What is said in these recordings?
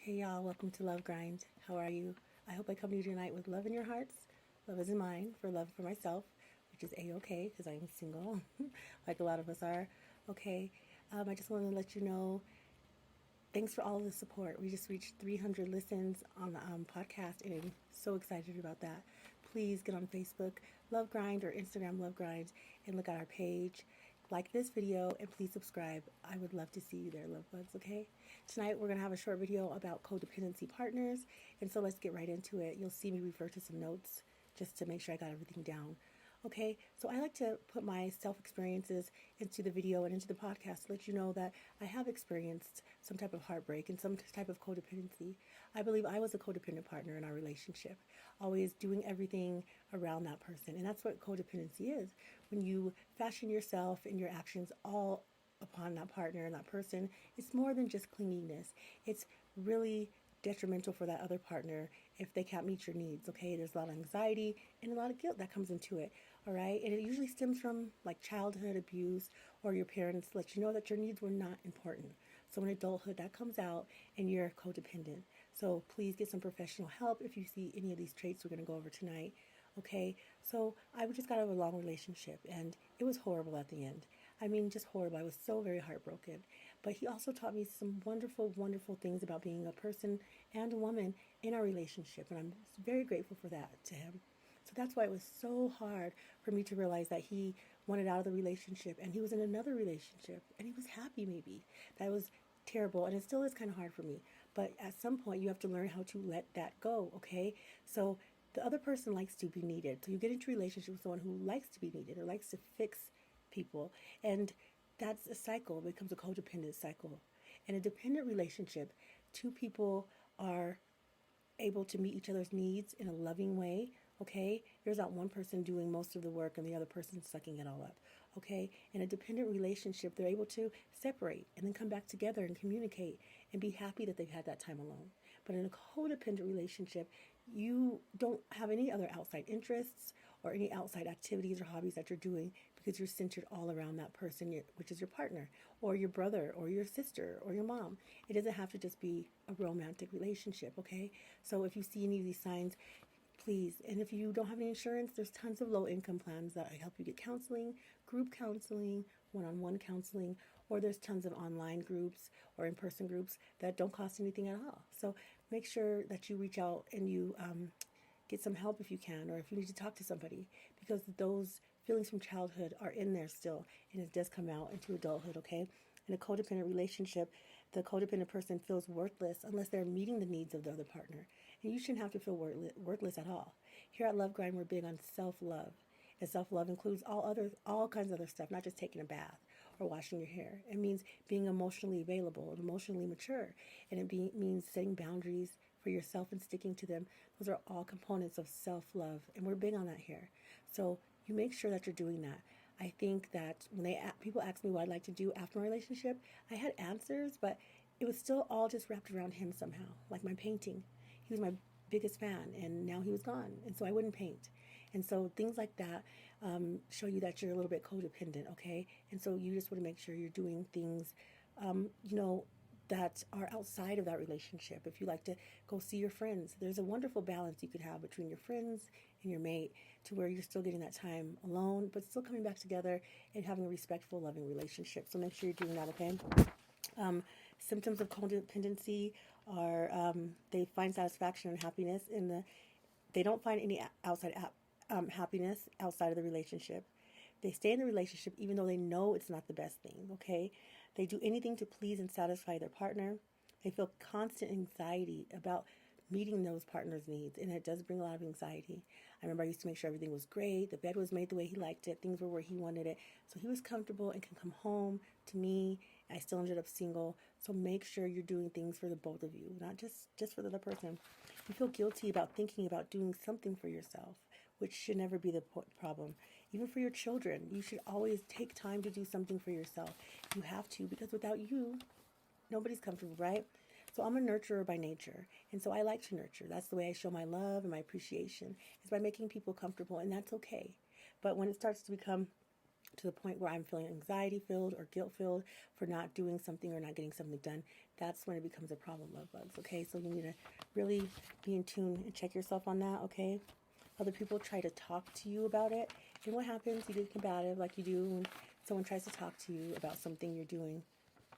Hey y'all, welcome to Love Grind. How are you? I hope I come to you tonight with love in your hearts. Love is in mine for love for myself, which is A-okay because I am single, like a lot of us are. Okay, I just want to let you know, thanks for all the support. We just reached 300 listens on the podcast, and I'm so excited about that. Please get on Facebook, Love Grind, or Instagram, Love Grind, and look at our page. Like this video, and please subscribe. I would love to see you there, love bugs, okay? Tonight, we're going to have a short video about codependency partners, and so let's get right into it. You'll see me refer to some notes just to make sure I got everything down. Okay, so I like to put my self-experiences into the video and into the podcast to let you know that I have experienced some type of heartbreak and some type of codependency. I believe I was a codependent partner in our relationship, always doing everything around that person. And that's what codependency is. When you fashion yourself and your actions all upon that partner and that person, it's more than just clinginess. It's really detrimental for that other partner if they can't meet your needs, okay? There's a lot of anxiety and a lot of guilt that comes into it, all right? And it usually stems from like childhood abuse or your parents let you know that your needs were not important. So in adulthood, that comes out and you're codependent. So please get some professional help if you see any of these traits we're going to go over tonight, okay? So I just got out of a long relationship and it was horrible at the end. I mean, just horrible. I was so very heartbroken. But he also taught me some wonderful, wonderful things about being a person and a woman in our relationship. And I'm very grateful for that to him. So that's why it was so hard for me to realize that he wanted out of the relationship and he was in another relationship and he was happy maybe. That was terrible, and it still is kind of hard for me. But at some point, you have to learn how to let that go, okay? So the other person likes to be needed. So you get into a relationship with someone who likes to be needed or likes to fix people. And that's a cycle. It becomes a codependent cycle. In a dependent relationship, two people are able to meet each other's needs in a loving way, okay? There's not one person doing most of the work and the other person sucking it all up, okay? In a dependent relationship, they're able to separate and then come back together and communicate and be happy that they've had that time alone. But in a codependent relationship, you don't have any other outside interests or any outside activities or hobbies that you're doing because you're centered all around that person, which is your partner or your brother or your sister or your mom. It doesn't have to just be a romantic relationship, okay? So if you see any of these signs, please, and if you don't have any insurance, there's tons of low-income plans that help you get counseling, group counseling, one-on-one counseling, or there's tons of online groups or in-person groups that don't cost anything at all. So make sure that you reach out and you get some help if you can, or if you need to talk to somebody, because those feelings from childhood are in there still, and it does come out into adulthood, okay? In a codependent relationship, the codependent person feels worthless unless they're meeting the needs of the other partner. And you shouldn't have to feel worthless at all. Here at Love Grind, we're big on self-love. And self-love includes all kinds of other stuff, not just taking a bath or washing your hair. It means being emotionally available and emotionally mature. And it means setting boundaries for yourself and sticking to them. Those are all components of self-love, and we're big on that here. So you make sure that you're doing that. I think that when people ask me what I'd like to do after my relationship, I had answers, but it was still all just wrapped around him somehow, like my painting. He was my biggest fan, and now he was gone, and so I wouldn't paint. And so things like that show you that you're a little bit codependent, okay? And so you just want to make sure you're doing things, that are outside of that relationship. If you like to go see your friends, there's a wonderful balance you could have between your friends and your mate to where you're still getting that time alone, but still coming back together and having a respectful, loving relationship. So make sure you're doing that, okay? Symptoms of codependency are they find satisfaction and happiness they don't find any outside happiness outside of the relationship. They stay in the relationship even though they know it's not the best thing, okay? They do anything to please and satisfy their partner. They feel constant anxiety about meeting those partner's needs, and it does bring a lot of anxiety. I remember I used to make sure everything was great, the bed was made the way he liked it, things were where he wanted it, so he was comfortable and can come home to me. I still ended up single, so make sure you're doing things for the both of you, not just for the other person. You feel guilty about thinking about doing something for yourself, which should never be the problem. Even for your children, you should always take time to do something for yourself. You have to, because without you, nobody's comfortable, right? So I'm a nurturer by nature, and so I like to nurture. That's the way I show my love and my appreciation, is by making people comfortable, and that's okay. But when it starts to become to the point where I'm feeling anxiety filled or guilt filled for not doing something or not getting something done, that's when it becomes a problem, love bugs. Okay, so you need to really be in tune and check yourself on that. Okay, other people try to talk to you about it, and what happens? You get combative like you do when someone tries to talk to you about something you're doing.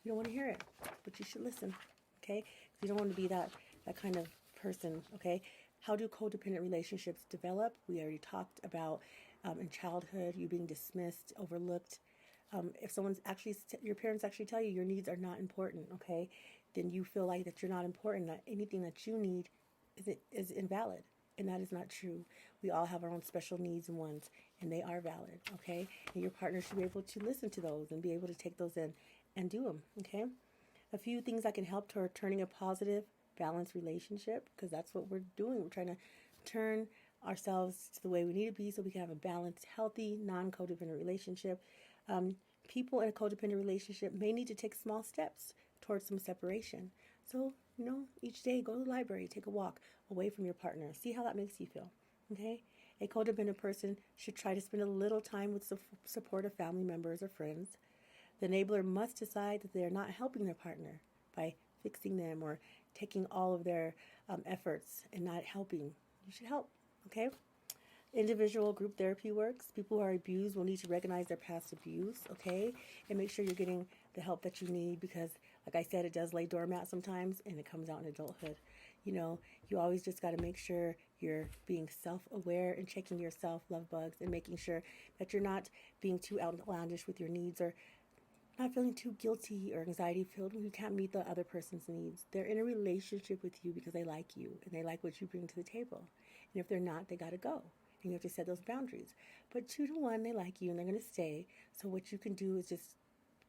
You don't want to hear it, but you should listen. Okay, you don't want to be that kind of person. Okay, how do codependent relationships develop? We already talked about in childhood, you being dismissed, overlooked. If someone's actually, your parents actually tell you your needs are not important, okay, then you feel like that you're not important, that anything that you need is invalid. And that is not true. We all have our own special needs and wants, and they are valid, okay? And your partner should be able to listen to those and be able to take those in and do them, okay? A few things that can help toward turning a positive, balanced relationship, because that's what we're doing. We're trying to turn ourselves to the way we need to be so we can have a balanced, healthy, non-codependent relationship. People in a codependent relationship may need to take small steps towards some separation. So, each day go to the library, take a walk away from your partner. See how that makes you feel, okay? A codependent person should try to spend a little time with supportive family members or friends. The enabler must decide that they are not helping their partner by fixing them or taking all of their efforts and not helping. You should help, okay? Individual group therapy works. People who are abused will need to recognize their past abuse, okay? And make sure you're getting the help that you need because, like I said, it does lay doormat sometimes and it comes out in adulthood. You always just got to make sure you're being self-aware and checking yourself, love bugs, and making sure that you're not being too outlandish with your needs or not feeling too guilty or anxiety filled when you can't meet the other person's needs. They're in a relationship with you because they like you and they like what you bring to the table. And if they're not, they got to go. And you have to set those boundaries. But 2 to 1, they like you and they're going to stay. So what you can do is just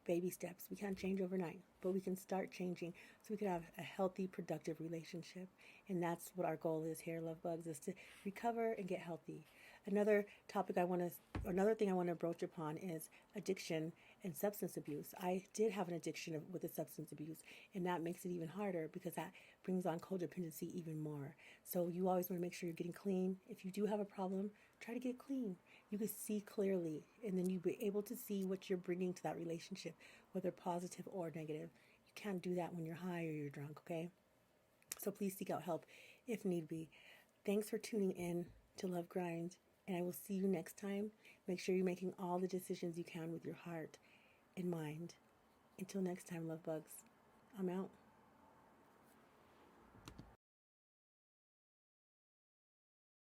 baby steps. We can't change overnight, but we can start changing so we can have a healthy, productive relationship. And that's what our goal is here, love bugs, is to recover and get healthy. Another thing I want to broach upon is addiction and substance abuse. I did have an addiction with the substance abuse, and that makes it even harder because that brings on codependency even more. So you always want to make sure you're getting clean. If you do have a problem, try to get clean. You can see clearly, and then you'll be able to see what you're bringing to that relationship, whether positive or negative. You can't do that when you're high or you're drunk, okay? So please seek out help if need be. Thanks for tuning in to Love Grind, and I will see you next time. Make sure you're making all the decisions you can with your heart and mind. Until next time, love bugs, I'm out.